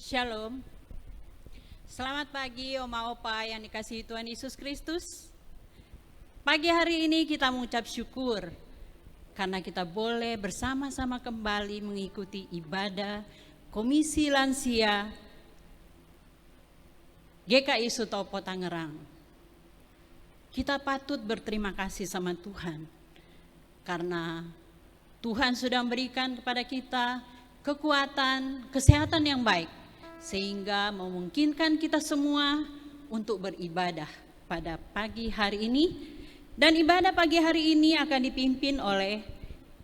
Shalom. Selamat pagi Oma Opa yang dikasihi Tuhan Yesus Kristus. Pagi hari ini kita mengucap syukur karena kita boleh bersama-sama kembali mengikuti ibadah Komisi Lansia GKI Sutopo Tangerang. Kita patut berterima kasih sama Tuhan karena Tuhan sudah memberikan kepada kita kekuatan, kesehatan yang baik, sehingga memungkinkan kita semua untuk beribadah pada pagi hari ini. Dan ibadah pagi hari ini akan dipimpin oleh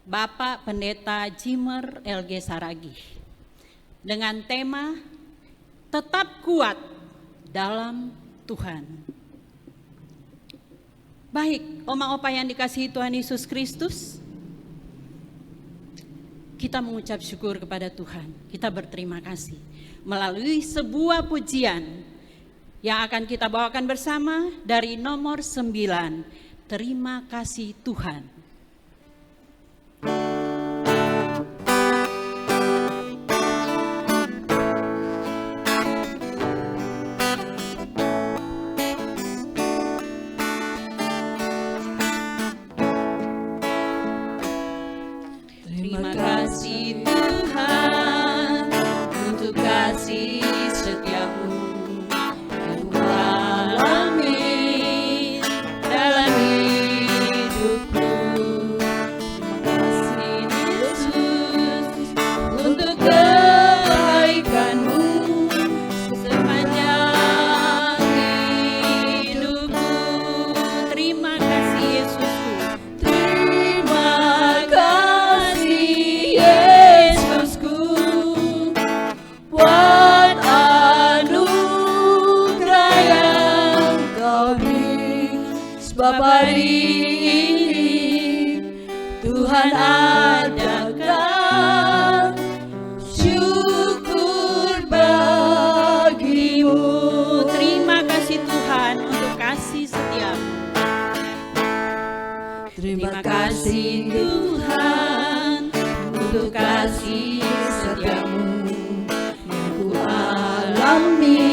Bapak Pendeta Jimer LG Saragi dengan tema Tetap Kuat Dalam Tuhan. Baik, Oma Opa yang dikasihi Tuhan Yesus Kristus, kita mengucap syukur kepada Tuhan. Kita berterima kasih melalui sebuah pujian yang akan kita bawakan bersama dari nomor 9, Terima Kasih Tuhan. Terima kasih Tuhan untuk kasih setiamu yang ku alami dalam hidupku. Terima kasih Yesus untuk kebaikanmu sepanjang hidupku. Terima kasih Yesusku. Terima kasih Yesusku buat anugerah yang Kau beri. Sebab hari ini Tuhan adakan syukur bagimu. Terima kasih Tuhan untuk kasih setiamu. Terima kasih Tuhan untuk kasih setiamu yang ku alami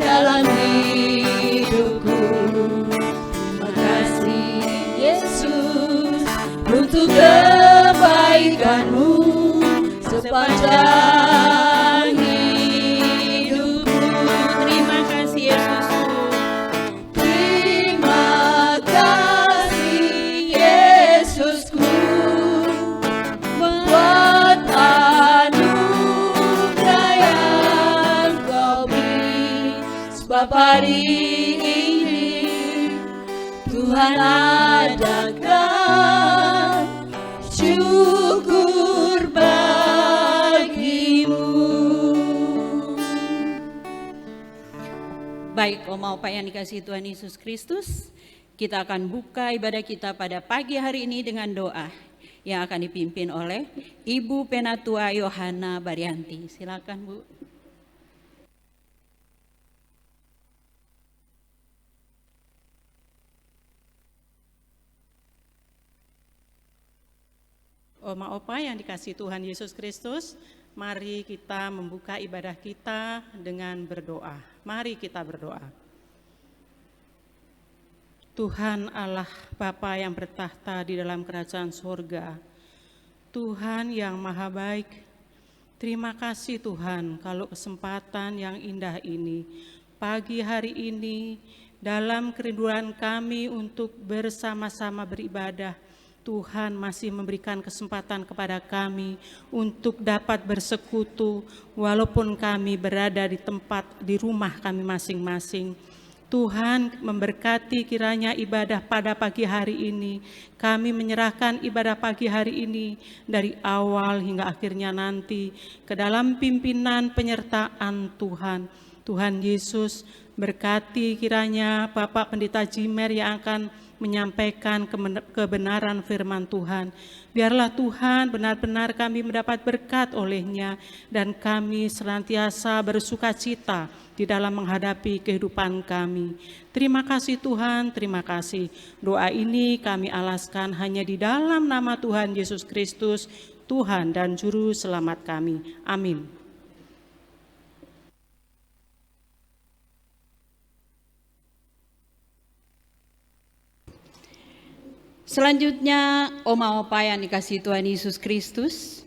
dalam hidupku. Terima kasih Yesus untuk kebaikanmu sepanjang hidupku. Terima kasih Yesusku. Terima kasih Yesusku buat anugerah yang Kau beri. Sebab hari ini Tuhan adakan syukur bagimu. Baik, Oma Opa yang dikasihi Tuhan Yesus Kristus, kita akan buka ibadah kita pada pagi hari ini dengan doa yang akan dipimpin oleh Ibu Penatua Yohana Baryanti. Silakan Bu. Oma Opa yang dikasihi Tuhan Yesus Kristus, mari kita membuka ibadah kita dengan berdoa. Mari kita berdoa. Tuhan Allah Bapa yang bertahta di dalam kerajaan surga, Tuhan yang maha baik, terima kasih Tuhan kalau kesempatan yang indah ini, pagi hari ini, dalam kerinduan kami untuk bersama-sama beribadah, Tuhan masih memberikan kesempatan kepada kami untuk dapat bersekutu walaupun kami berada di tempat di rumah kami masing-masing. Tuhan memberkati kiranya ibadah pada pagi hari ini. Kami menyerahkan ibadah pagi hari ini dari awal hingga akhirnya nanti ke dalam pimpinan penyertaan Tuhan. Tuhan Yesus berkati kiranya Bapak Pendeta Jimer yang akan menyampaikan kebenaran firman Tuhan. Biarlah Tuhan benar-benar kami mendapat berkat olehnya dan kami senantiasa bersukacita di dalam menghadapi kehidupan kami. Terima kasih Tuhan, terima kasih. Doa ini kami alaskan hanya di dalam nama Tuhan Yesus Kristus, Tuhan dan Juru Selamat kami. Amin. Selanjutnya, Oma Opa yang dikasihi Tuhan Yesus Kristus,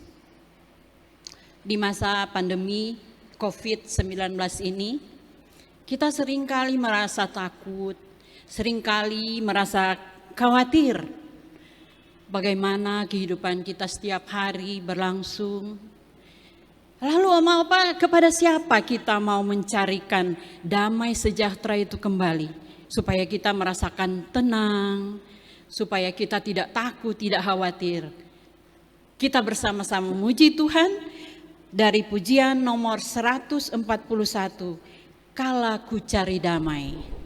di masa pandemi COVID-19 ini, kita seringkali merasa takut, seringkali merasa khawatir bagaimana kehidupan kita setiap hari berlangsung. Lalu Oma Opa, kepada siapa kita mau mencarikan damai sejahtera itu kembali, supaya kita merasakan tenang, supaya kita tidak takut, tidak khawatir. Kita bersama-sama memuji Tuhan dari pujian nomor 141, Kala Ku Cari Damai.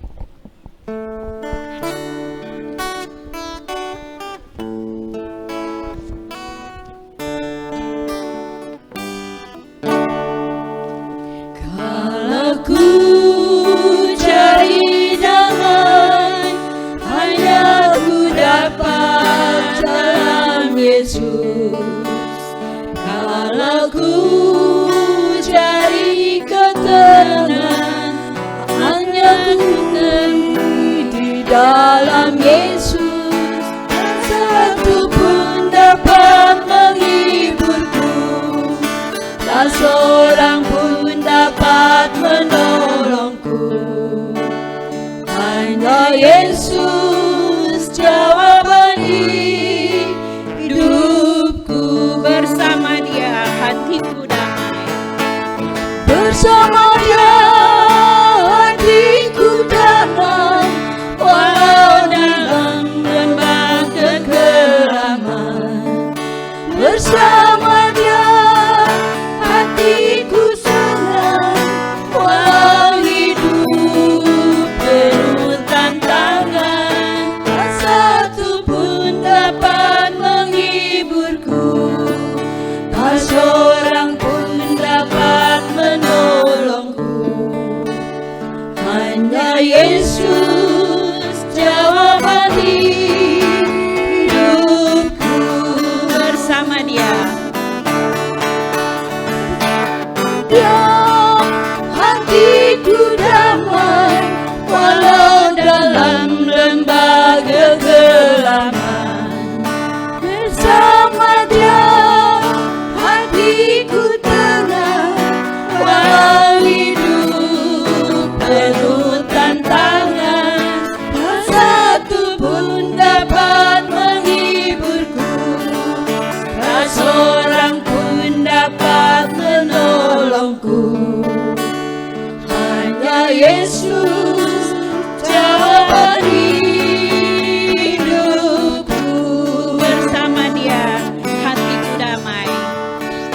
Kalau ku cari ketenangan, hanya ku temui di dalam Yesus. Satu pun dapat menghiburku, tak seorang pun dapat menolongku. Hanya Yesus jawaban bersama Dia hatiku damai. Bersama Dia hatiku damai, walau dalam lembah kekelaman. Bersama Dia hatiku senang, walau hidup penuh tantangan. Tak satu pun dapat menghiburku, tak seorang pun dapat menolongku. Hanya Yesus jawaban hidupku. Bersama Dia hatiku damai, walau dalam lembah kegelapan. Bersama Dia hatiku tenang, walau hidup penuh tantangan. Tak satu pun dapat menghiburku, tak seorang pun dapat menolongku. Hanya Yesus jawaban hidupku. bersama Dia hatiku damai.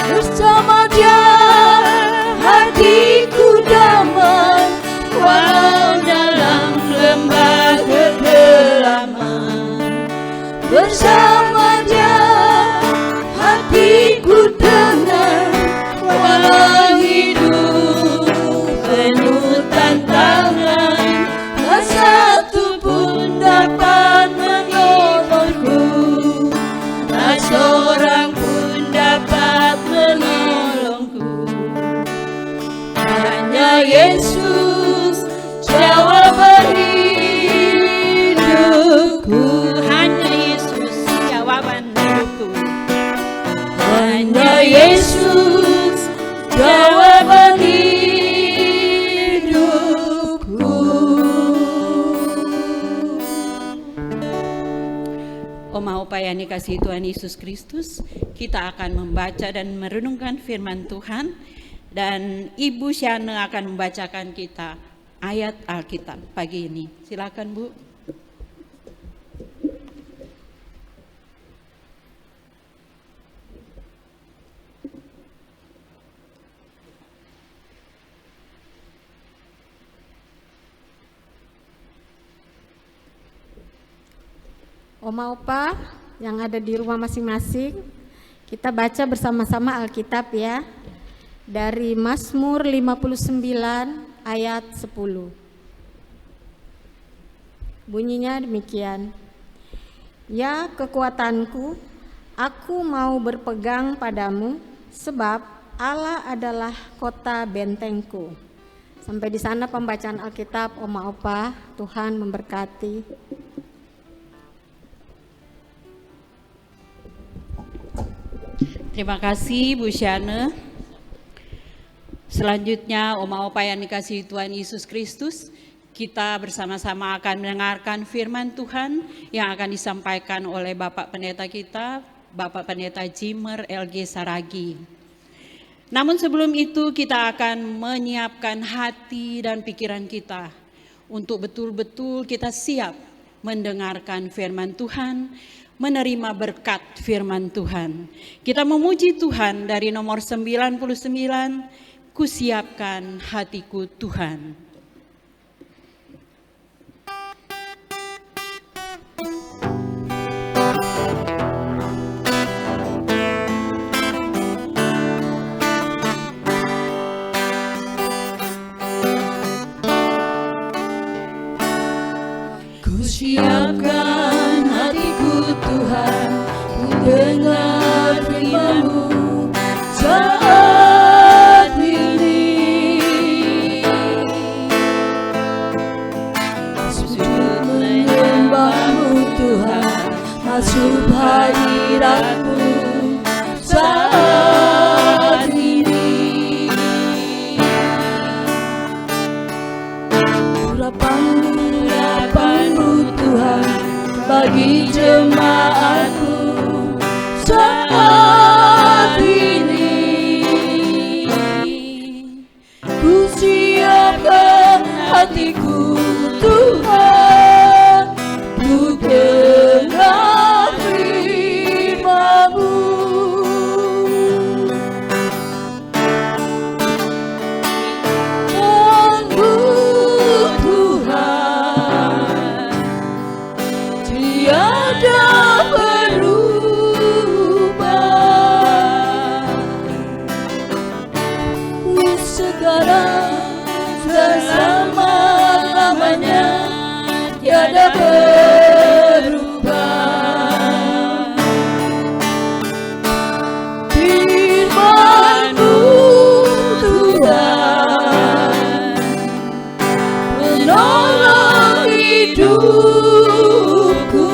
Bersama Dia hatiku damai, walau dalam lembah kegelapan. Bersama Dia hatiku tenang, walau hidup penuh tantangan. Tak satu pun dapat menolongku, tak seorang pun dapat menolongku. Hanya Yesus jawaban hidupku. Hanya Yesus jawaban hidupku. Hanya Yesus jawaban hidupku. Oma Opa yang dikasihi Tuhan Yesus Kristus, kita akan membaca dan merenungkan firman Tuhan, dan Ibu Syane akan membacakan kita ayat Alkitab pagi ini. Silakan Bu. Oma Opa yang ada di rumah masing-masing, kita baca bersama-sama Alkitab ya. Dari Mazmur 59 ayat 10. Bunyinya demikian. Ya kekuatanku, aku mau berpegang padamu, sebab Allah adalah kota bentengku. Sampai di sana pembacaan Alkitab Oma Opa, Tuhan memberkati. Terima kasih Bu Syane. Selanjutnya Oma Opa yang dikasihi Tuhan Yesus Kristus, kita bersama-sama akan mendengarkan firman Tuhan yang akan disampaikan oleh Bapak Pendeta kita, Bapak Pendeta Jimer LG Saragi. Namun sebelum itu kita akan menyiapkan hati dan pikiran kita untuk betul-betul kita siap mendengarkan firman Tuhan, menerima berkat firman Tuhan. Kita memuji Tuhan dari nomor 99, Kusiapkan Hatiku Tuhan. Kusiapkan hatiku Tuhan, mendengar firman-Mu saat ini. Sujud menyembah-Mu Tuhan, masuk hadirat-Mu saat ini. Urapan-Mu Tuhan bagi jemaat-Mu saat ini. Ku siapkan hatiku Tuhan, untuk dengar firman-Mu. Dan-Mu Tuhan tiada berubah. Sekarang selama-lamanya tiada berubah. Firman-Mu Tuhan menolong hidupku.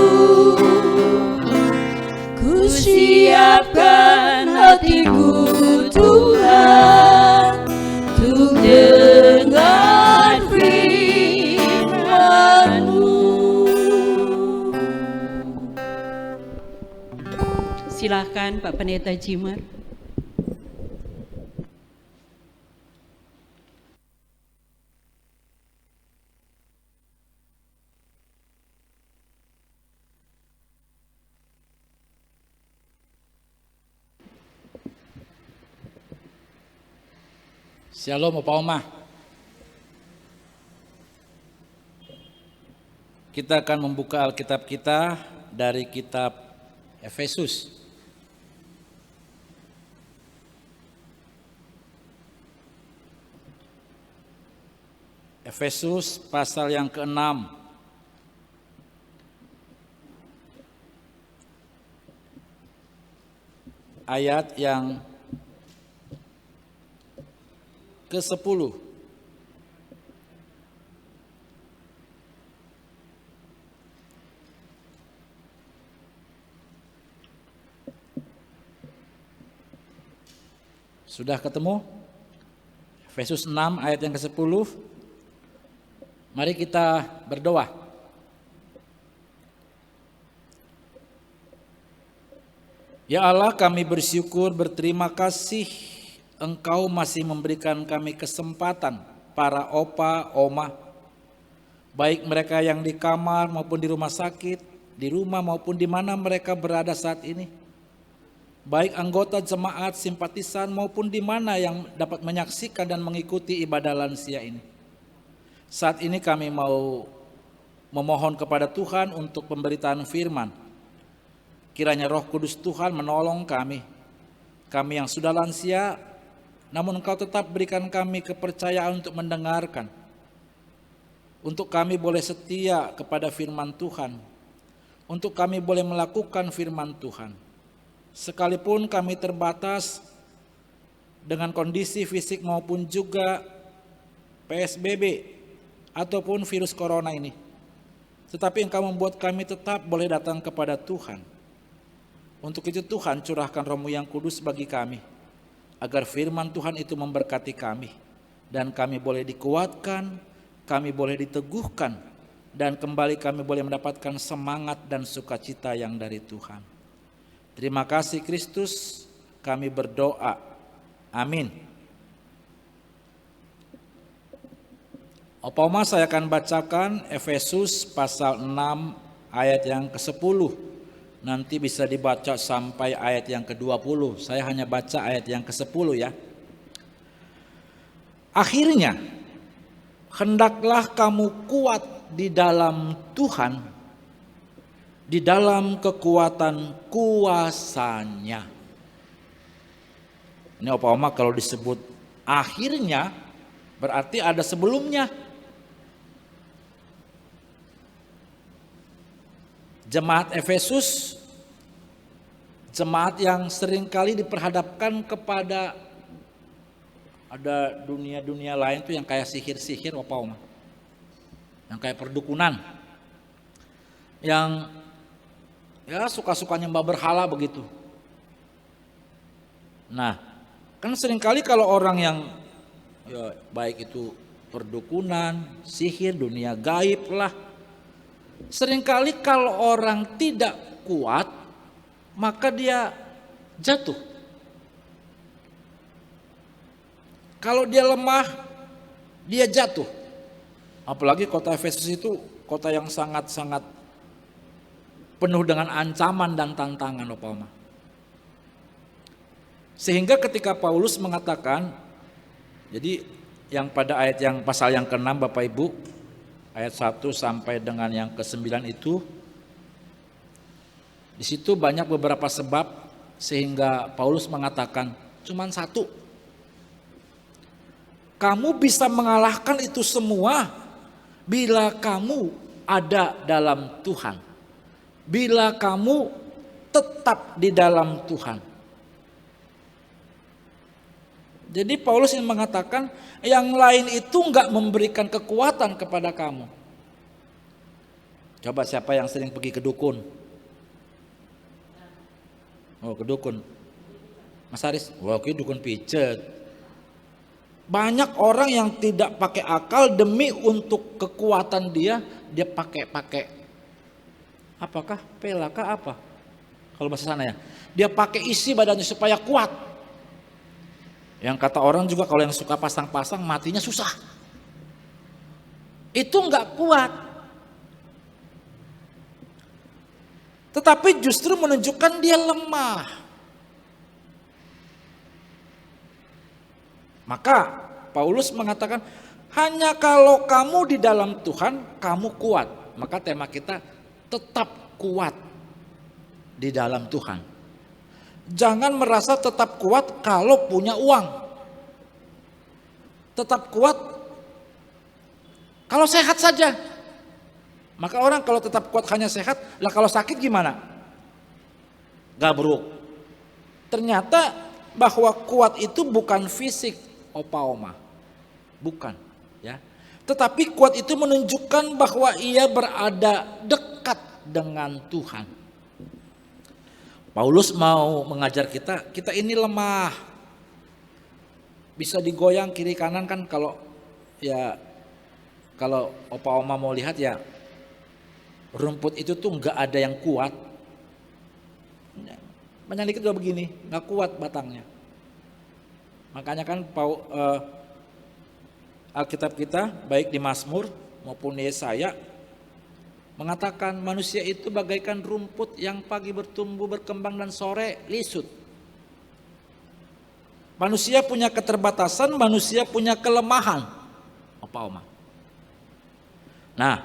Ku siapkan hatiku Tuhan, untuk dengar firman-Mu. Silakan Pak Pendeta Jimer. Shalom Opa Oma. Kita akan membuka Alkitab kita dari kitab Efesus. Efesus pasal yang ke-6. Ayat yang ke-10. Sudah ketemu? Efesus 6 ayat yang ke-10. Mari kita berdoa. Ya Allah, kami bersyukur, berterima kasih Engkau masih memberikan kami kesempatan, para opa, oma, baik mereka yang di kamar maupun di rumah sakit, di rumah maupun di mana mereka berada saat ini, baik anggota jemaat, simpatisan maupun di mana yang dapat menyaksikan dan mengikuti ibadah lansia ini. Saat ini kami mau memohon kepada Tuhan untuk pemberitaan firman. Kiranya Roh Kudus Tuhan menolong kami yang sudah lansia, namun Engkau tetap berikan kami kepercayaan untuk mendengarkan. Untuk kami boleh setia kepada firman Tuhan. Untuk kami boleh melakukan firman Tuhan. Sekalipun kami terbatas dengan kondisi fisik maupun juga PSBB ataupun virus corona ini. Tetapi Engkau membuat kami tetap boleh datang kepada Tuhan. Untuk itu Tuhan curahkan Roh-Mu yang kudus bagi kami, agar firman Tuhan itu memberkati kami, dan kami boleh dikuatkan, kami boleh diteguhkan, dan kembali kami boleh mendapatkan semangat dan sukacita yang dari Tuhan. Terima kasih Kristus, kami berdoa. Amin. Opa Oma, saya akan bacakan Efesus pasal 6 ayat yang ke-10. Nanti bisa dibaca sampai ayat yang ke-20. Saya hanya baca ayat yang ke-10 ya. Akhirnya, hendaklah kamu kuat di dalam Tuhan, di dalam kekuatan kuasa-Nya. Ini Opa Oma kalau disebut akhirnya, berarti ada sebelumnya. Jemaat Efesus, jemaat yang seringkali diperhadapkan kepada ada dunia-dunia lain tuh yang kayak sihir-sihir Opa Oma. Yang kayak perdukunan. Yang ya suka-suka nyembah berhala begitu. Nah, kan seringkali kalau orang yang ya baik itu perdukunan, sihir, dunia gaib lah. Seringkali kalau orang tidak kuat, maka dia jatuh. Kalau dia lemah, dia jatuh. Apalagi kota Efesus itu kota yang sangat-sangat penuh dengan ancaman dan tantangan, Opa Oma. Sehingga ketika Paulus mengatakan, jadi yang pada ayat yang pasal yang ke-6 Bapak Ibu, ayat 1 sampai dengan yang ke-9 itu, di situ banyak beberapa sebab sehingga Paulus mengatakan cuman satu. Kamu bisa mengalahkan itu semua bila kamu ada dalam Tuhan. Bila kamu tetap di dalam Tuhan. Jadi Paulus yang mengatakan yang lain itu enggak memberikan kekuatan kepada kamu. Coba siapa yang sering pergi ke dukun? Oh, ke dukun. Mas Haris, wah oke dukun pijet. Banyak orang yang tidak pakai akal demi untuk kekuatan dia pakai apakah pelaka apa? Kalau bahasa sana ya. Dia pakai isi badannya supaya kuat. Yang kata orang juga kalau yang suka pasang-pasang matinya susah. Itu enggak kuat. Tetapi justru menunjukkan dia lemah. Maka Paulus mengatakan hanya kalau kamu di dalam Tuhan kamu kuat. Maka tema kita tetap kuat di dalam Tuhan. Jangan merasa tetap kuat kalau punya uang. Tetap kuat kalau sehat saja. Maka orang kalau tetap kuat hanya sehat, lah kalau sakit gimana? Gabruk. Ternyata bahwa kuat itu bukan fisik, Opa Oma. Bukan, ya. Tetapi kuat itu menunjukkan bahwa ia berada dekat dengan Tuhan. Paulus mau mengajar kita ini lemah. Bisa digoyang kiri kanan kan kalau Opa Oma mau lihat ya rumput itu tuh nggak ada yang kuat. Banyak dikit udah begini, nggak kuat batangnya. Makanya kan Alkitab kita baik di Mazmur maupun di Yesaya mengatakan manusia itu bagaikan rumput yang pagi bertumbuh berkembang dan sore lisut. Manusia punya keterbatasan, manusia punya kelemahan. Opa Oma. Nah,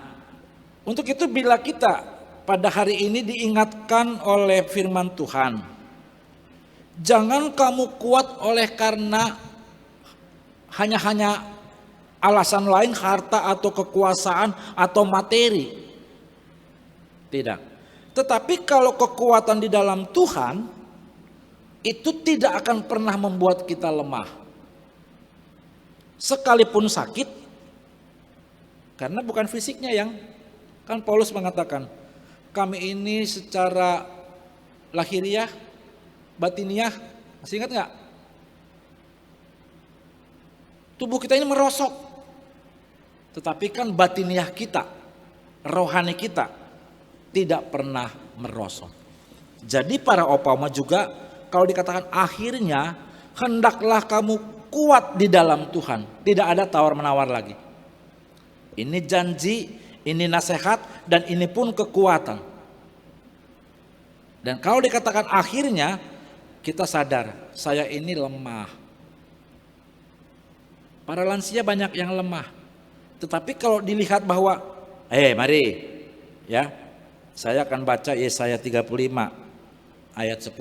untuk itu bila kita pada hari ini diingatkan oleh firman Tuhan, jangan kamu kuat oleh karena hanya alasan lain, harta atau kekuasaan atau materi. Tidak. Tetapi kalau kekuatan di dalam Tuhan itu tidak akan pernah membuat kita lemah. Sekalipun sakit, karena bukan fisiknya yang kan Paulus mengatakan, kami ini secara lahiriah, batiniah. Masih ingat nggak? Tubuh kita ini merosot. Tetapi kan batiniah kita, rohani kita tidak pernah merosot. Jadi para opa oma juga kalau dikatakan akhirnya hendaklah kamu kuat di dalam Tuhan. Tidak ada tawar-menawar lagi. Ini janji, ini nasihat, dan ini pun kekuatan. Dan kalau dikatakan akhirnya, kita sadar, saya ini lemah. Para lansia banyak yang lemah. Tetapi kalau dilihat bahwa, mari, ya, saya akan baca Yesaya 35 ayat 10.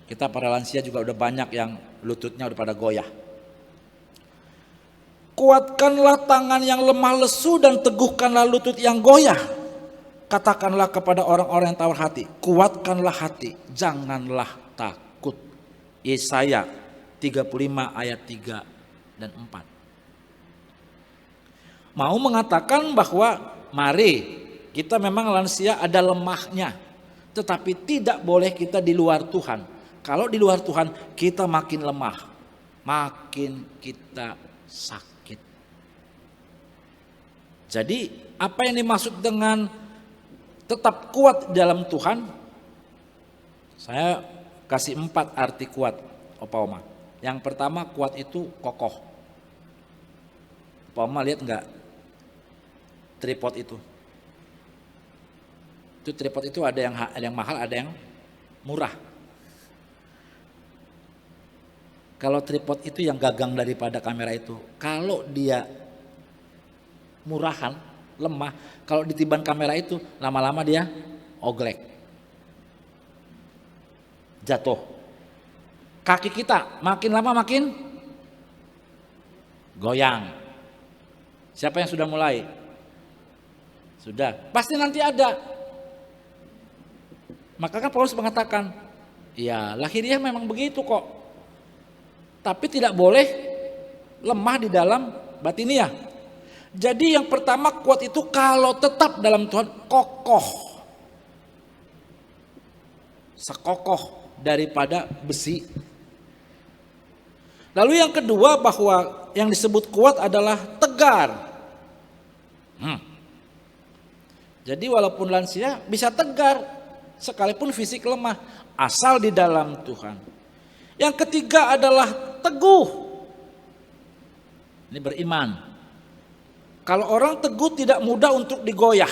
Kita para lansia juga udah banyak yang lututnya udah pada goyah. Kuatkanlah tangan yang lemah lesu dan teguhkanlah lutut yang goyah. Katakanlah kepada orang-orang yang tawar hati, kuatkanlah hati, janganlah takut. Yesaya 35 ayat 3 dan 4. Mau mengatakan bahwa mari kita memang lansia ada lemahnya, tetapi tidak boleh kita di luar Tuhan. Kalau di luar Tuhan kita makin lemah, makin kita sakit. Jadi apa yang dimaksud dengan tetap kuat dalam Tuhan? Saya kasih 4 arti kuat, opa oma. Yang pertama, kuat itu kokoh. Opa oma lihat enggak tripod itu? Itu tripod itu ada yang mahal, ada yang murah. Kalau tripod itu yang gagang daripada kamera itu, kalau dia murahan, lemah, kalau ditiban kamera itu lama-lama dia oglek, jatuh. Kaki kita makin lama makin goyang. Siapa yang sudah mulai? Sudah, pasti nanti ada. Maka kan Paulus mengatakan, ya lahiriah memang begitu kok, tapi tidak boleh lemah di dalam batiniah. Jadi yang pertama kuat itu kalau tetap dalam Tuhan kokoh. Sekokoh daripada besi. Lalu yang kedua bahwa yang disebut kuat adalah tegar. Jadi walaupun lansia bisa tegar sekalipun fisik lemah asal di dalam Tuhan. Yang ketiga adalah teguh. Ini beriman. Kalau orang teguh tidak mudah untuk digoyah.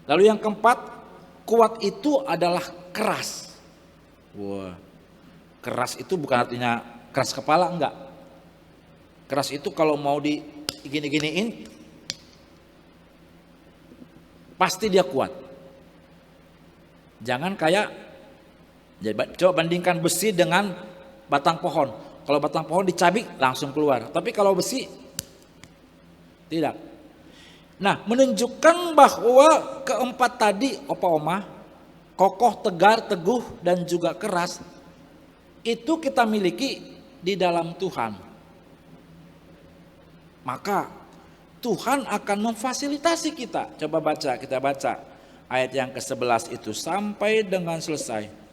Lalu yang keempat, kuat itu adalah keras. Wah, keras itu bukan artinya keras kepala, enggak. Keras itu kalau mau digini-giniin, pasti dia kuat. Jangan kayak, coba bandingkan besi dengan batang pohon. Kalau batang pohon dicabik langsung keluar. Tapi kalau besi tidak. Nah, menunjukkan bahwa keempat tadi opa oma, kokoh, tegar, teguh, dan juga keras, itu kita miliki di dalam Tuhan. Maka Tuhan akan memfasilitasi kita. Coba baca, kita baca ayat yang ke-11 itu sampai dengan selesai.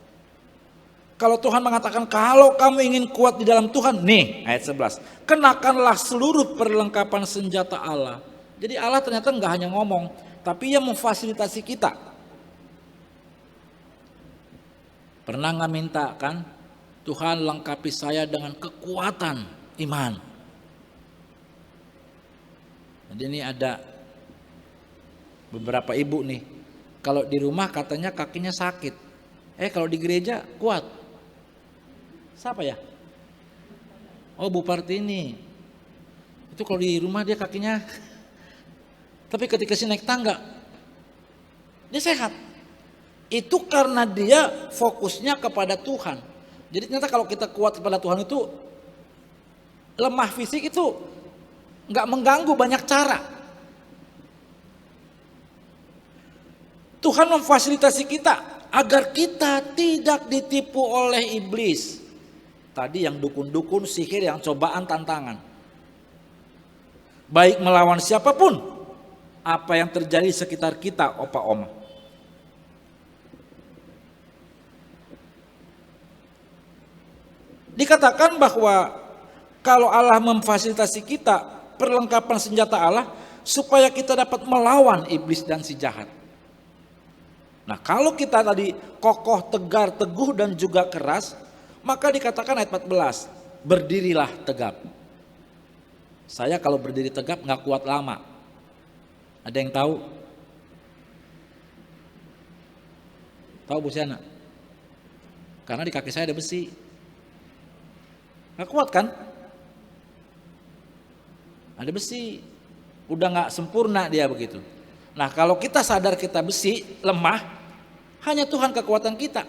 Kalau Tuhan mengatakan kalau kamu ingin kuat di dalam Tuhan, nih ayat 11, kenakanlah seluruh perlengkapan senjata Allah. Jadi Allah ternyata enggak hanya ngomong, tapi Ia memfasilitasi kita. Pernah nggak minta kan, Tuhan lengkapi saya dengan kekuatan iman. Jadi ini ada beberapa ibu nih, kalau di rumah katanya kakinya sakit, kalau di gereja kuat. Siapa ya? Oh, Bu Partini. Itu kalau di rumah dia kakinya, tapi ketika sih naik tangga, dia sehat. Itu karena dia fokusnya kepada Tuhan. Jadi ternyata kalau kita kuat kepada Tuhan itu, lemah fisik itu nggak mengganggu banyak cara. Tuhan memfasilitasi kita agar kita tidak ditipu oleh iblis. Tadi yang dukun-dukun, sihir, yang cobaan, tantangan. Baik melawan siapapun, apa yang terjadi di sekitar kita, opa oma. Dikatakan bahwa kalau Allah memfasilitasi kita perlengkapan senjata Allah supaya kita dapat melawan iblis dan si jahat. Nah, kalau kita tadi kokoh, tegar, teguh dan juga keras, maka dikatakan ayat 14, berdirilah tegap. Saya kalau berdiri tegap nggak kuat lama. Ada yang tahu? Tahu Bu Siana? Karena di kaki saya ada besi. Nggak kuat kan? Ada besi. Udah nggak sempurna dia begitu. Nah, kalau kita sadar kita besi, lemah, hanya Tuhan kekuatan kita.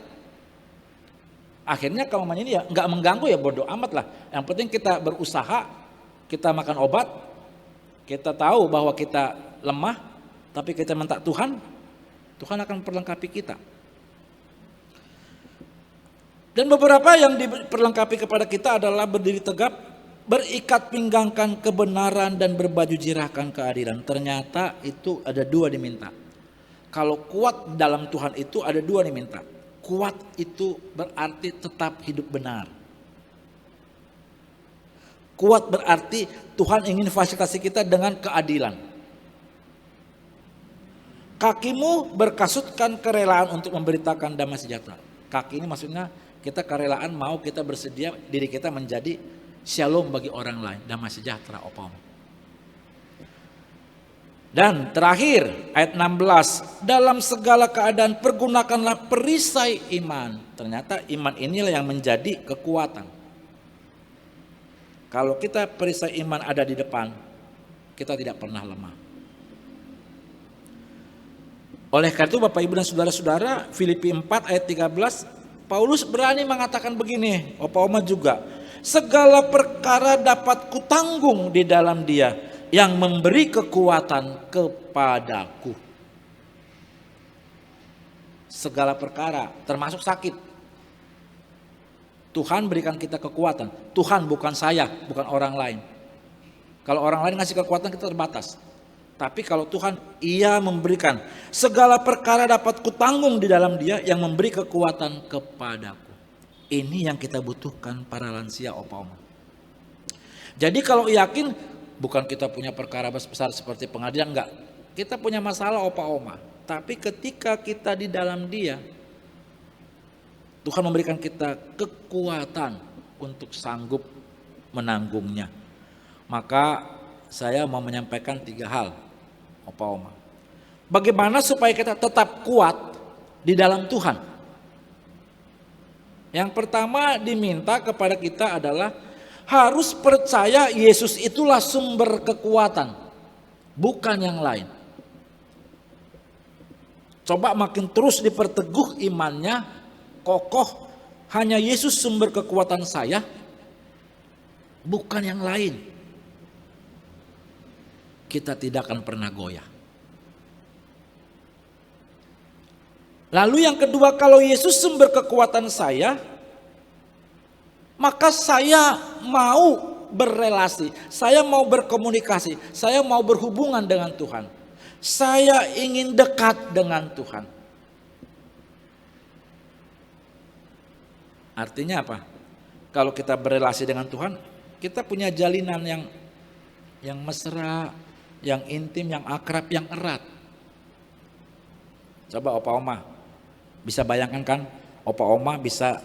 Akhirnya kalau ini ya nggak mengganggu ya bodoh amat lah. Yang penting kita berusaha, kita makan obat, kita tahu bahwa kita lemah, tapi kita minta Tuhan, Tuhan akan memperlengkapi kita. Dan beberapa yang diperlengkapi kepada kita adalah berdiri tegap, berikat pinggangkan kebenaran dan berbaju jirahkan keadilan. Ternyata itu ada dua diminta. Kalau kuat dalam Tuhan itu ada dua diminta. Kuat itu berarti tetap hidup benar. Kuat berarti Tuhan ingin fasilitasi kita dengan keadilan. Kakimu berkasutkan kerelaan untuk memberitakan damai sejahtera. Kaki ini maksudnya kita kerelaan mau kita bersedia diri kita menjadi shalom bagi orang lain, damai sejahtera opam. Dan terakhir ayat 16, dalam segala keadaan pergunakanlah perisai iman. Ternyata iman inilah yang menjadi kekuatan. Kalau kita perisai iman ada di depan, kita tidak pernah lemah. Oleh karena itu Bapak Ibu dan saudara-saudara, Filipi 4 ayat 13, Paulus berani mengatakan begini, Opa Oma juga, segala perkara dapat kutanggung di dalam Dia yang memberi kekuatan kepadaku. Segala perkara, termasuk sakit. Tuhan berikan kita kekuatan. Tuhan bukan saya, bukan orang lain. Kalau orang lain ngasih kekuatan kita terbatas. Tapi kalau Tuhan, Ia memberikan segala perkara dapat kutanggung di dalam Dia yang memberi kekuatan kepadaku. Ini yang kita butuhkan para lansia Opa Oma. Jadi kalau yakin bukan kita punya perkara besar seperti pengadilan, enggak. Kita punya masalah Opa Oma. Tapi ketika kita di dalam Dia, Tuhan memberikan kita kekuatan untuk sanggup menanggungnya. Maka saya mau menyampaikan 3 hal. Opa Oma. Bagaimana supaya kita tetap kuat di dalam Tuhan? Yang pertama diminta kepada kita adalah harus percaya Yesus itulah sumber kekuatan, bukan yang lain. Coba makin terus diperteguh imannya, kokoh, hanya Yesus sumber kekuatan saya, bukan yang lain. Kita tidak akan pernah goyah. Lalu yang kedua, kalau Yesus sumber kekuatan saya, maka saya mau berrelasi, saya mau berkomunikasi, saya mau berhubungan dengan Tuhan. Saya ingin dekat dengan Tuhan. Artinya apa? Kalau kita berrelasi dengan Tuhan, kita punya jalinan yang mesra, yang intim, yang akrab, yang erat. Coba Opa Oma bisa bayangkan kan, Opa Oma bisa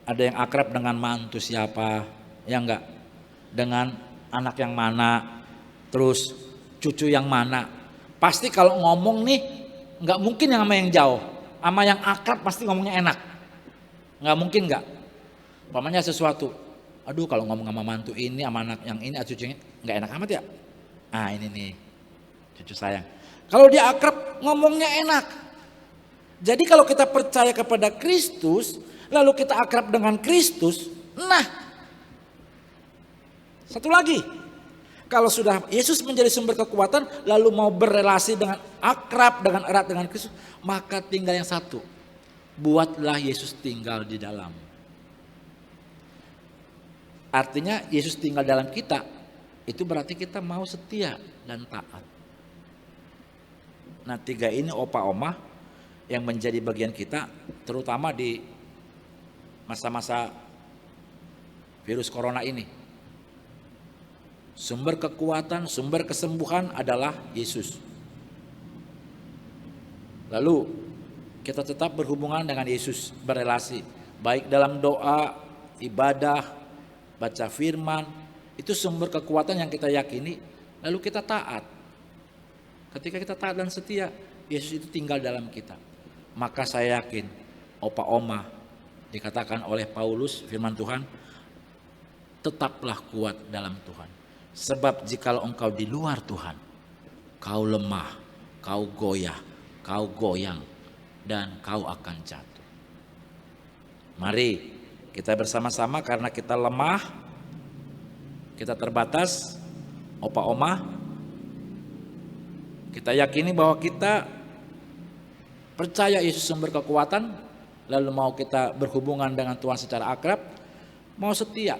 ada yang akrab dengan mantu siapa, ya enggak? Dengan anak yang mana, terus cucu yang mana. Pasti kalau ngomong nih, enggak mungkin yang sama yang jauh, sama yang akrab pasti ngomongnya enak. Enggak mungkin enggak. Umpamanya sesuatu, aduh kalau ngomong sama mantu ini, sama anak yang ini, cucunya enggak enak amat ya. Ah ini nih cucu sayang. Kalau dia akrab ngomongnya enak. Jadi kalau kita percaya kepada Kristus, lalu kita akrab dengan Kristus, nah satu lagi, kalau sudah Yesus menjadi sumber kekuatan, lalu mau berrelasi dengan akrab, dengan erat dengan Kristus, maka tinggal yang satu, buatlah Yesus tinggal di dalam. Artinya Yesus tinggal dalam kita, itu berarti kita mau setia dan taat. Nah 3 ini Opa Oma yang menjadi bagian kita, terutama di masa-masa virus corona ini. Sumber kekuatan, sumber kesembuhan adalah Yesus. Lalu kita tetap berhubungan dengan Yesus, berelasi, baik dalam doa, ibadah, baca firman, itu sumber kekuatan yang kita yakini. Lalu kita taat. Ketika kita taat dan setia, Yesus itu tinggal dalam kita. Maka saya yakin, opa oma dikatakan oleh Paulus firman Tuhan, tetaplah kuat dalam Tuhan. Sebab jikalau engkau di luar Tuhan, kau lemah, kau goyah, kau goyang, dan kau akan jatuh. Mari kita bersama-sama, karena kita lemah, kita terbatas, opa oma, kita yakini bahwa kita percaya Yesus sumber kekuatan, lalu mau kita berhubungan dengan Tuhan secara akrab, mau setia,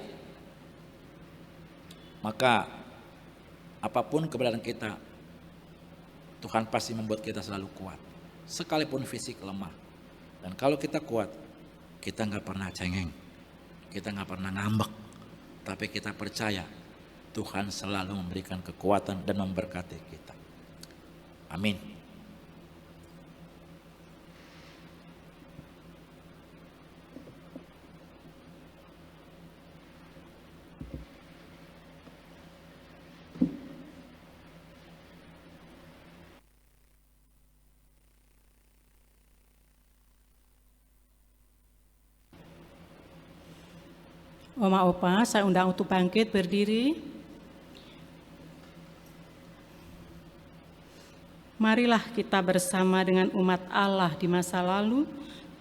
maka apapun keberadaan kita, Tuhan pasti membuat kita selalu kuat, sekalipun fisik lemah. Dan kalau kita kuat, kita nggak pernah cengeng, kita nggak pernah ngambek, tapi kita percaya Tuhan selalu memberikan kekuatan dan memberkati kita. Amin. Oma opa, saya undang untuk bangkit berdiri. Marilah kita bersama dengan umat Allah di masa lalu,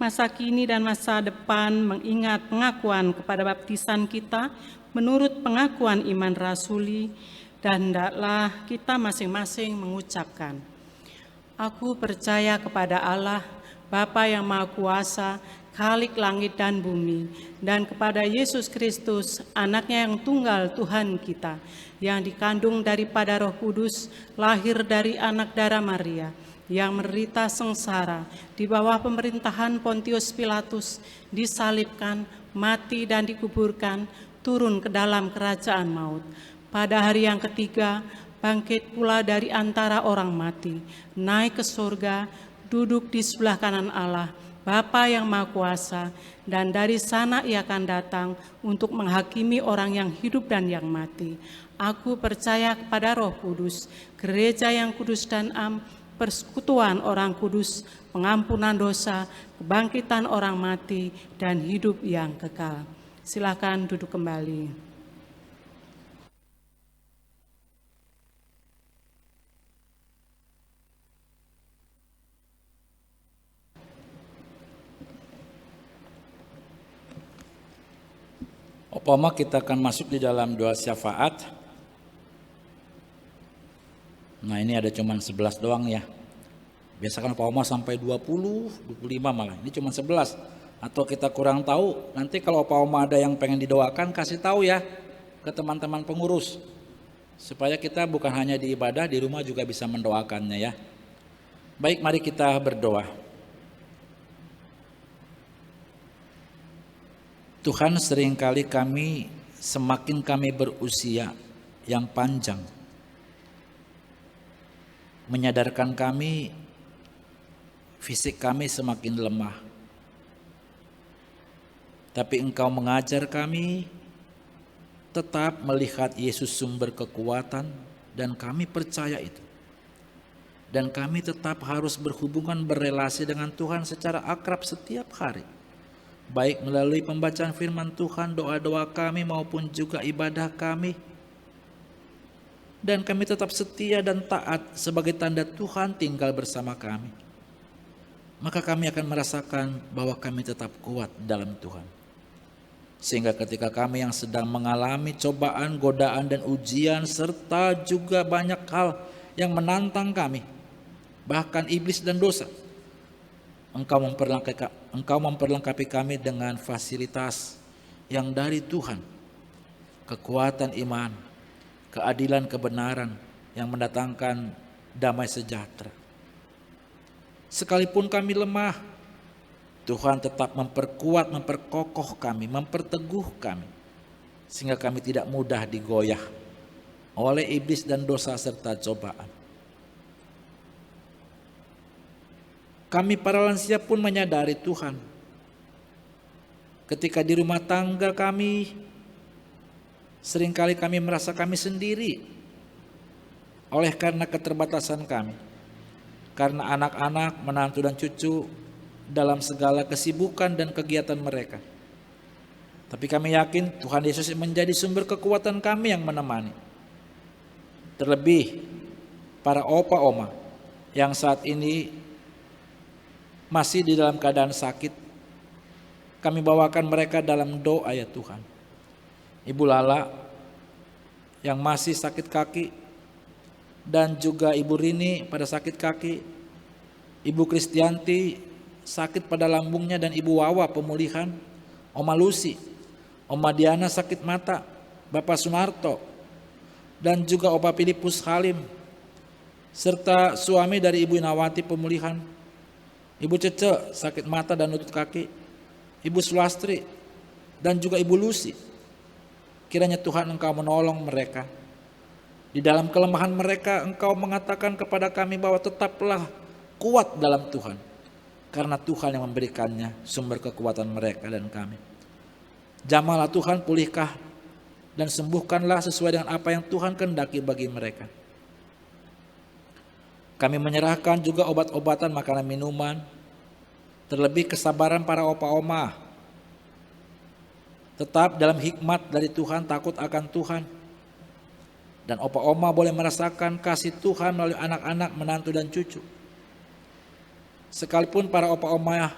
masa kini dan masa depan mengingat pengakuan kepada baptisan kita menurut pengakuan iman rasuli, dan hendaklah kita masing-masing mengucapkan, aku percaya kepada Allah, Bapa yang Maha Kuasa, Khalik langit dan bumi, dan kepada Yesus Kristus, anaknya yang tunggal Tuhan kita, yang dikandung daripada Roh Kudus, lahir dari anak darah Maria, yang menderita sengsara di bawah pemerintahan Pontius Pilatus, disalibkan, mati dan dikuburkan, turun ke dalam kerajaan maut. Pada hari yang ketiga, bangkit pula dari antara orang mati, naik ke surga, duduk di sebelah kanan Allah, Bapa yang Maha Kuasa, dan dari sana ia akan datang untuk menghakimi orang yang hidup dan yang mati. Aku percaya kepada Roh Kudus, gereja yang kudus dan am, persekutuan orang kudus, pengampunan dosa, kebangkitan orang mati, dan hidup yang kekal. Silakan duduk kembali. Umpama kita akan masuk di dalam doa syafaat. Nah, ini ada cuman 11 doang ya. Biasa kan umpama sampai 20, 25 malah. Ini cuma 11. Atau kita kurang tahu, nanti kalau umpama ada yang pengen didoakan, kasih tahu ya ke teman-teman pengurus. Supaya kita bukan hanya di ibadah, di rumah juga bisa mendoakannya ya. Baik, mari kita berdoa. Tuhan, seringkali semakin kami berusia yang panjang, menyadarkan kami fisik kami semakin lemah. Tapi Engkau mengajar kami tetap melihat Yesus sumber kekuatan, dan kami percaya itu. Dan kami tetap harus berhubungan, berelasi dengan Tuhan secara akrab setiap hari. Baik melalui pembacaan firman Tuhan, doa-doa kami maupun juga ibadah kami. Dan kami tetap setia dan taat sebagai tanda Tuhan tinggal bersama kami. Maka kami akan merasakan bahwa kami tetap kuat dalam Tuhan. Sehingga ketika kami yang sedang mengalami cobaan, godaan dan ujian, serta juga banyak hal yang menantang kami, bahkan iblis dan dosa, Engkau memperlengkapi kami dengan fasilitas yang dari Tuhan, kekuatan iman, keadilan, kebenaran yang mendatangkan damai sejahtera. Sekalipun kami lemah, Tuhan tetap memperkuat, memperkokoh kami, memperteguh kami. sehingga kami tidak mudah digoyah oleh iblis dan dosa serta cobaan. Kami para lansia pun menyadari Tuhan, ketika di rumah tangga kami, seringkali kami merasa kami sendiri oleh karena keterbatasan kami, karena anak-anak, menantu dan cucu dalam segala kesibukan dan kegiatan mereka. Tapi kami yakin Tuhan Yesus menjadi sumber kekuatan kami yang menemani. Terlebih para opa oma yang saat ini masih di dalam keadaan sakit, kami bawakan mereka dalam doa ya Tuhan. Ibu Lala yang masih sakit kaki, dan juga Ibu Rini pada sakit kaki, Ibu Kristianti sakit pada lambungnya, dan Ibu Wawa pemulihan, Oma Lucy, Oma Diana sakit mata, Bapak Sunarto, dan juga Opa Filipus Halim, serta suami dari Ibu Inawati pemulihan, Ibu Cece sakit mata dan lutut kaki, Ibu Sulastri, dan juga Ibu Lucy. Kiranya Tuhan Engkau menolong mereka. Di dalam kelemahan mereka Engkau mengatakan kepada kami bahwa tetaplah kuat dalam Tuhan, karena Tuhan yang memberikannya sumber kekuatan mereka dan kami. Jamahlah Tuhan, pulihkah dan sembuhkanlah sesuai dengan apa yang Tuhan kehendaki bagi mereka. Kami menyerahkan juga obat-obatan, makanan, minuman, terlebih kesabaran para opa oma. Tetap dalam hikmat dari Tuhan, takut akan Tuhan. Dan opa oma boleh merasakan kasih Tuhan melalui anak-anak, menantu dan cucu. Sekalipun para opa oma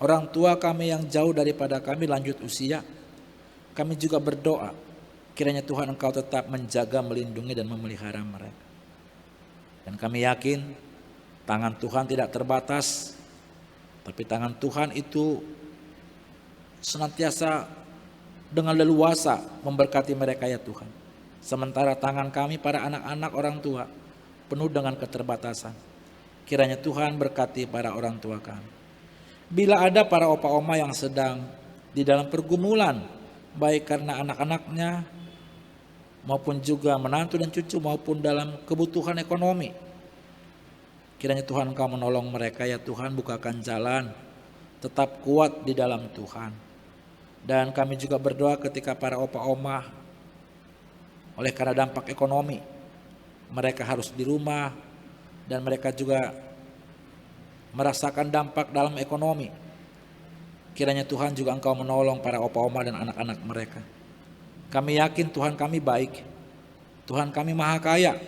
orang tua kami yang jauh daripada kami lanjut usia, kami juga berdoa kiranya Tuhan Engkau tetap menjaga, melindungi dan memelihara mereka. Dan kami yakin tangan Tuhan tidak terbatas, tapi tangan Tuhan itu senantiasa dengan leluasa memberkati mereka ya Tuhan. Sementara tangan kami para anak-anak orang tua penuh dengan keterbatasan. Kiranya Tuhan berkati para orang tua kami. Bila ada para opa oma yang sedang di dalam pergumulan, baik karena anak-anaknya maupun juga menantu dan cucu, maupun dalam kebutuhan ekonomi, kiranya Tuhan Engkau menolong mereka ya Tuhan, bukakan jalan, tetap kuat di dalam Tuhan. Dan kami juga berdoa ketika para opa oma oleh karena dampak ekonomi, mereka harus di rumah dan mereka juga merasakan dampak dalam ekonomi. Kiranya Tuhan juga Engkau menolong para opa oma dan anak-anak mereka. Kami yakin Tuhan kami baik, Tuhan kami maha kaya,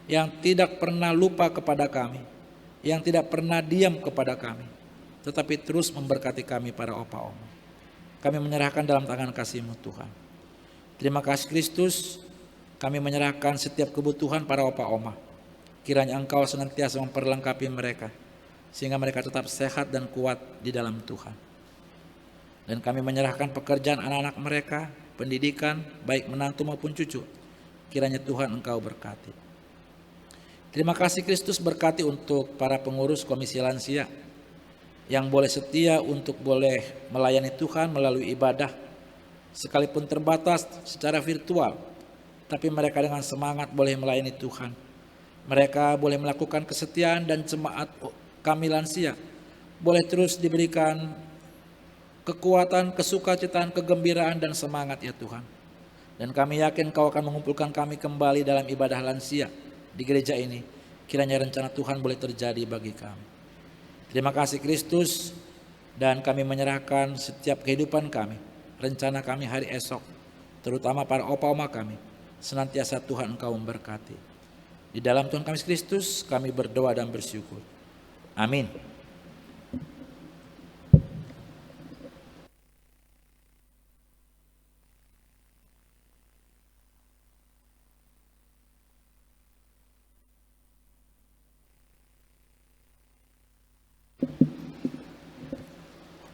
yang tidak pernah lupa kepada kami, yang tidak pernah diam kepada kami, tetapi terus memberkati kami para opa oma. Kami menyerahkan dalam tangan kasih-Mu Tuhan. Terima kasih Kristus, kami menyerahkan setiap kebutuhan para opa oma. Kiranya Engkau senantiasa memperlengkapi mereka, sehingga mereka tetap sehat dan kuat di dalam Tuhan. Dan kami menyerahkan pekerjaan anak-anak mereka, pendidikan, baik menantu maupun cucu. Kiranya Tuhan Engkau berkati. Terima kasih Kristus, berkati untuk para pengurus komisi lansia yang boleh setia untuk boleh melayani Tuhan melalui ibadah, sekalipun terbatas secara virtual, tapi mereka dengan semangat boleh melayani Tuhan. Mereka boleh melakukan kesetiaan, dan jemaat kami lansia boleh terus diberikan kekuatan, kesukacitaan, kegembiraan dan semangat ya Tuhan. Dan kami yakin Kau akan mengumpulkan kami kembali dalam ibadah lansia di gereja ini. Kiranya rencana Tuhan boleh terjadi bagi kami. Terima kasih Kristus, dan kami menyerahkan setiap kehidupan kami, rencana kami hari esok, terutama para opa oma kami. Senantiasa Tuhan Engkau memberkati. Di dalam Tuhan kami Kristus kami berdoa dan bersyukur. Amin.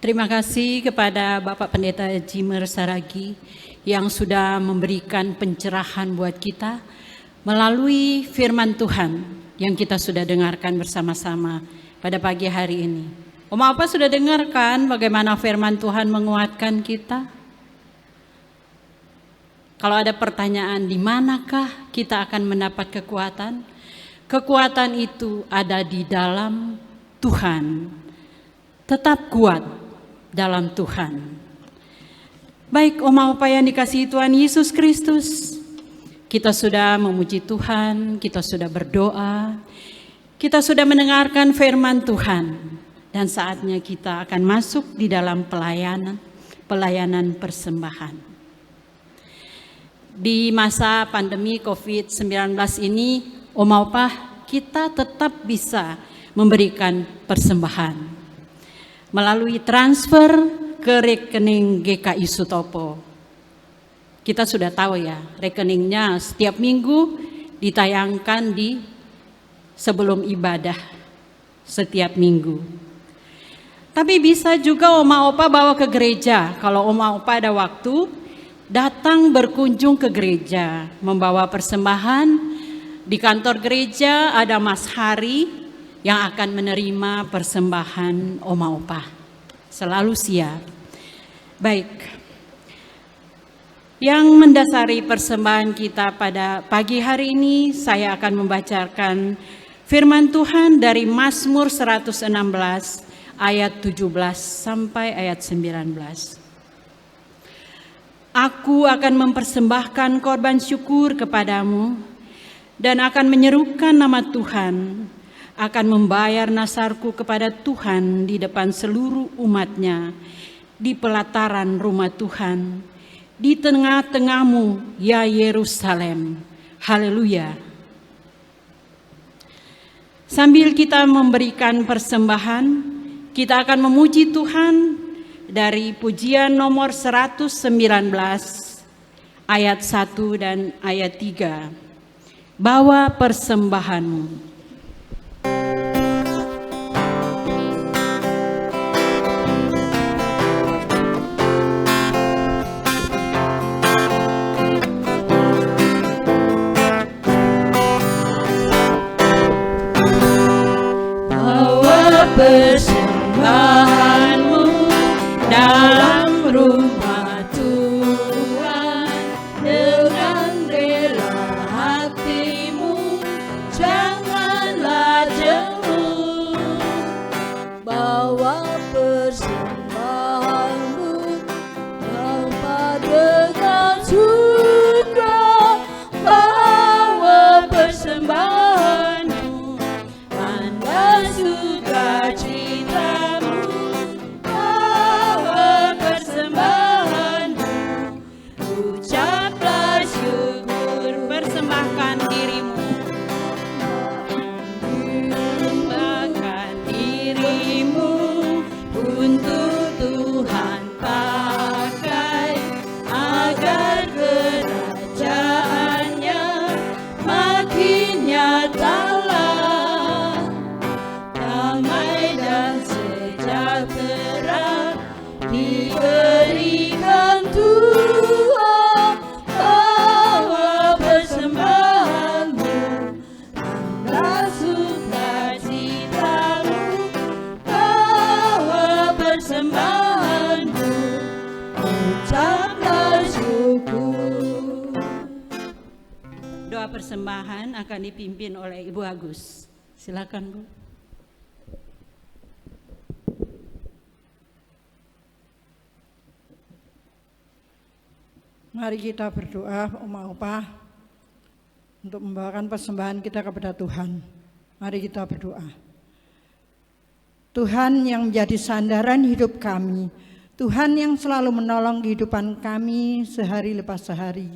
Terima kasih kepada Bapak Pendeta Jimer Saragi yang sudah memberikan pencerahan buat kita melalui firman Tuhan yang kita sudah dengarkan bersama-sama pada pagi hari ini. Oma apa sudah dengarkan bagaimana firman Tuhan menguatkan kita? Kalau ada pertanyaan di manakah kita akan mendapat kekuatan? Kekuatan itu ada di dalam Tuhan. Tetap kuat dalam Tuhan. Baik Oma Opa yang dikasihi Tuhan Yesus Kristus, kita sudah memuji Tuhan, kita sudah berdoa, kita sudah mendengarkan firman Tuhan, dan saatnya kita akan masuk di dalam pelayanan persembahan. Di masa pandemi COVID-19 ini, Oma Opa, kita tetap bisa memberikan persembahan melalui transfer ke rekening GKI Sutopo. Kita sudah tahu ya, rekeningnya setiap minggu ditayangkan di sebelum ibadah setiap minggu. Tapi bisa juga Oma Opa bawa ke gereja. Kalau Oma Opa ada waktu, datang berkunjung ke gereja, membawa persembahan. Di kantor gereja ada Mas Hari yang akan menerima persembahan Oma Opa. Selalu siap. Baik. Yang mendasari persembahan kita pada pagi hari ini, saya akan membacakan firman Tuhan dari Mazmur 116 ayat 17 sampai ayat 19. Aku akan mempersembahkan korban syukur kepadamu dan akan menyerukan nama Tuhan, akan membayar nasarku kepada Tuhan di depan seluruh umatnya, di pelataran rumah Tuhan, di tengah-tengahmu ya Yerusalem. Haleluya. Sambil kita memberikan persembahan, kita akan memuji Tuhan dari pujian nomor 119 ayat 1 dan ayat 3. Bawa persembahanmu. Bawa persembahanmu dalam rumah Tuhan dengan rela hatimu, janganlah jemu. Bawa persembahanmu tanpa dengan suka, bawa persembahanmu tanda sukacitamu. Ucaplah syukur, persembahkan dirimu, persembahkan dirimu untuk Tuhan pakai, agar kerajaannya makin nyatalah, damai dan sejahtera diberikan Tuhan. Bawa persembahanmu, tanda sukacitamu. Bawa persembahanmu, ucaplah syukur. Doa persembahan akan dipimpin oleh Ibu Agus. Silakan Bu. Mari kita berdoa, Oma Opa, untuk membawakan persembahan kita kepada Tuhan. Mari kita berdoa. Tuhan yang menjadi sandaran hidup kami, Tuhan yang selalu menolong kehidupan kami sehari lepas sehari.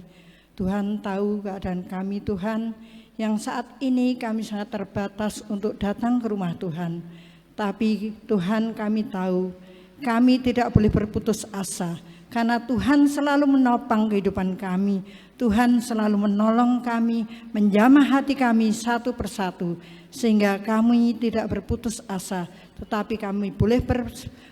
Tuhan tahu keadaan kami, Tuhan, yang saat ini kami sangat terbatas untuk datang ke rumah Tuhan. Tapi Tuhan, kami tahu kami tidak boleh berputus asa, karena Tuhan selalu menopang kehidupan kami. Tuhan selalu menolong kami, menjamah hati kami satu persatu, sehingga kami tidak berputus asa, tetapi kami boleh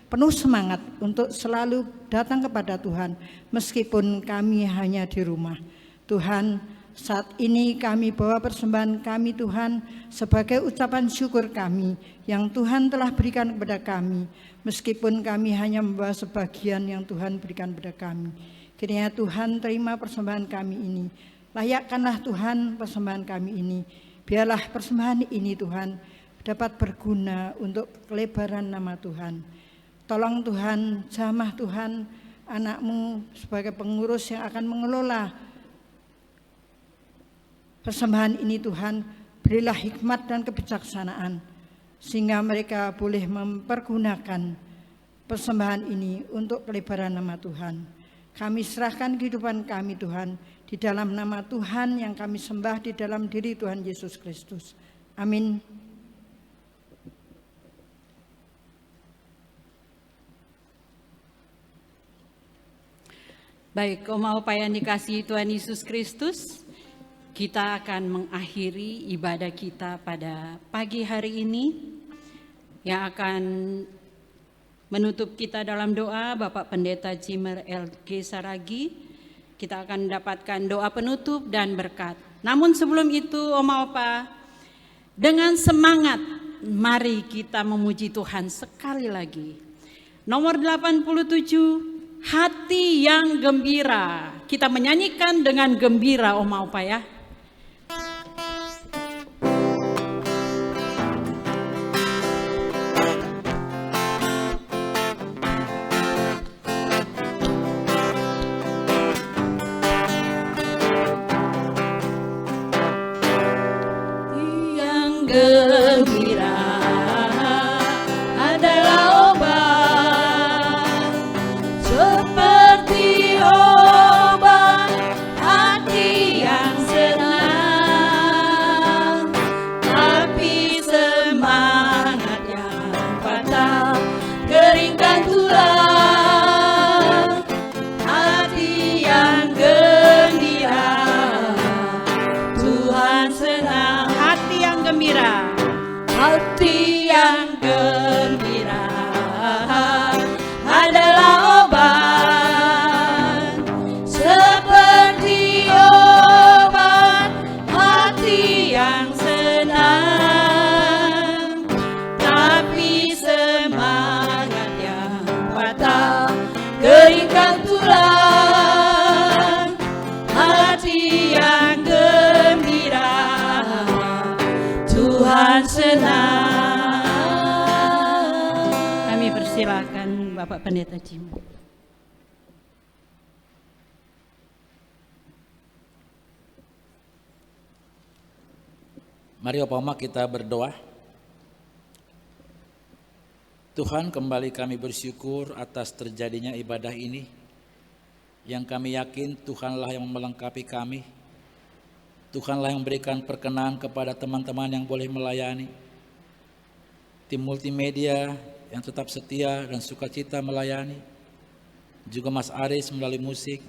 penuh semangat untuk selalu datang kepada Tuhan, meskipun kami hanya di rumah. Tuhan, saat ini kami bawa persembahan kami, Tuhan, sebagai ucapan syukur kami yang Tuhan telah berikan kepada kami, meskipun kami hanya membawa sebagian yang Tuhan berikan kepada kami. Kiranya Tuhan terima persembahan kami ini. Layakkanlah Tuhan persembahan kami ini. Biarlah persembahan ini Tuhan dapat berguna untuk kelebaran nama Tuhan. Tolong Tuhan, jamah Tuhan anak-Mu sebagai pengurus yang akan mengelola persembahan ini Tuhan. Berilah hikmat dan kebijaksanaan sehingga mereka boleh mempergunakan persembahan ini untuk kelebaran nama Tuhan. Kami serahkan kehidupan kami Tuhan di dalam nama Tuhan yang kami sembah di dalam diri Tuhan Yesus Kristus. Amin. Baik, Oma Opa yang dikasihi Tuhan Yesus Kristus, kita akan mengakhiri ibadah kita pada pagi hari ini. Yang akan menutup kita dalam doa Bapak Pendeta Cimer LG Saragi. Kita akan mendapatkan doa penutup dan berkat. Namun sebelum itu Oma Opa, dengan semangat mari kita memuji Tuhan sekali lagi. Nomor 87, hati yang gembira. Kita menyanyikan dengan gembira Oma Opa ya. Gembira adalah obat, seperti obat hati yang senang. Tapi semangat yang patah keringkan tulang. Hati yang gembira Tuhan senang. Hati yang gembira. Hati yang gembira adalah obat, seperti obat hati yang senang. Tapi semangat yang patah keringkan tulang. Hati yang gembira Tuhan senang. Kami persilakan Bapak Pendeta Cimer. Mari Oma kita berdoa. Tuhan, kembali kami bersyukur atas terjadinya ibadah ini, yang kami yakin Tuhanlah yang melengkapi kami. Tuhanlah yang memberikan perkenan kepada teman-teman yang boleh melayani. Tim multimedia yang tetap setia dan sukacita melayani. Juga Mas Aris melalui musik.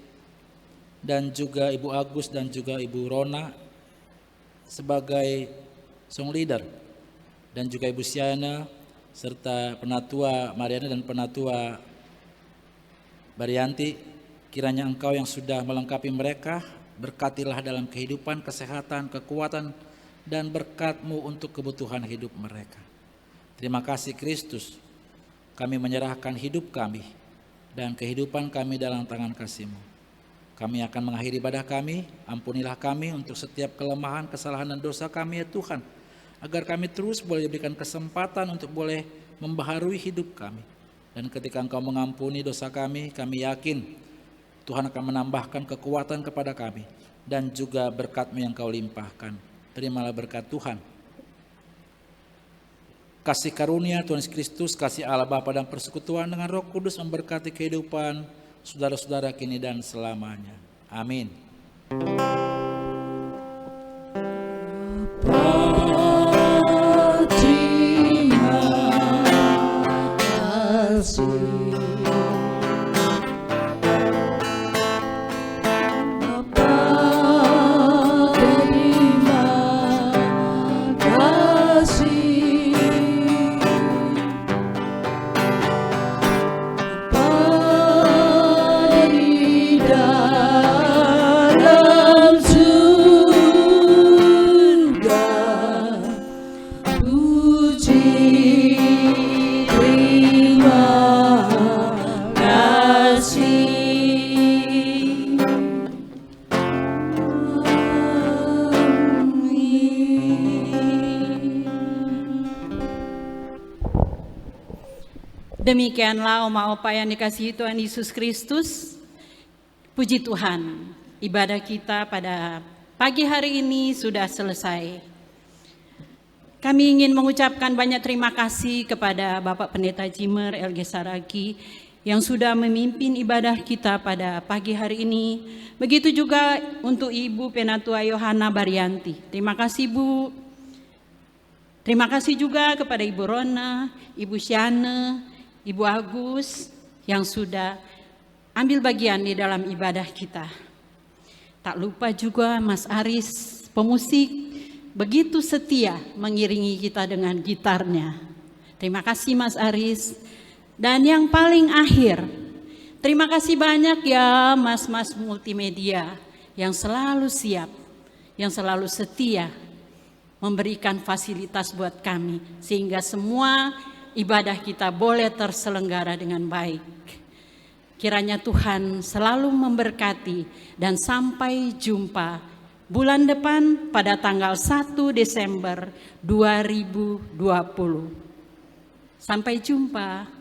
Dan juga Ibu Agus dan juga Ibu Rona sebagai song leader. Dan juga Ibu Siana serta Penatua Mariana dan Penatua Baryanti. Kiranya Engkau yang sudah melengkapi mereka, berkatilah dalam kehidupan, kesehatan, kekuatan, dan berkat-Mu untuk kebutuhan hidup mereka. Terima kasih Kristus, kami menyerahkan hidup kami dan kehidupan kami dalam tangan kasih-Mu. Kami akan mengakhiri ibadah kami, ampunilah kami untuk setiap kelemahan, kesalahan, dan dosa kami ya Tuhan, agar kami terus boleh diberikan kesempatan untuk boleh membaharui hidup kami. Dan ketika Engkau mengampuni dosa kami yakin Tuhan akan menambahkan kekuatan kepada kami dan juga berkat-Mu yang Kau limpahkan. Terimalah berkat Tuhan. Kasih karunia Tuhan Yesus Kristus, kasih Allah Bapa dan persekutuan dengan Roh Kudus memberkati kehidupan saudara-saudara kini dan selamanya. Amin. Terima kasih. Demikianlah oma opa yang dikasihi Tuhan Yesus Kristus. Puji Tuhan, ibadah kita pada pagi hari ini sudah selesai. Kami ingin mengucapkan banyak terima kasih kepada Bapak Pendeta Jimmer LG Saragi yang sudah memimpin ibadah kita pada pagi hari ini. Begitu juga untuk Ibu Penatua Yohana Baryanti. Terima kasih Bu. Terima kasih juga kepada Ibu Rona, Ibu Syane, Ibu Agus yang sudah ambil bagian di dalam ibadah kita. Tak lupa juga Mas Aris, pemusik, begitu setia mengiringi kita dengan gitarnya. Terima kasih Mas Aris. Dan yang paling akhir, terima kasih banyak ya mas-mas multimedia yang selalu siap, yang selalu setia memberikan fasilitas buat kami. Sehingga semua ibadah kita boleh terselenggara dengan baik. Kiranya Tuhan selalu memberkati dan sampai jumpa bulan depan pada tanggal 1 Desember 2020. Sampai jumpa.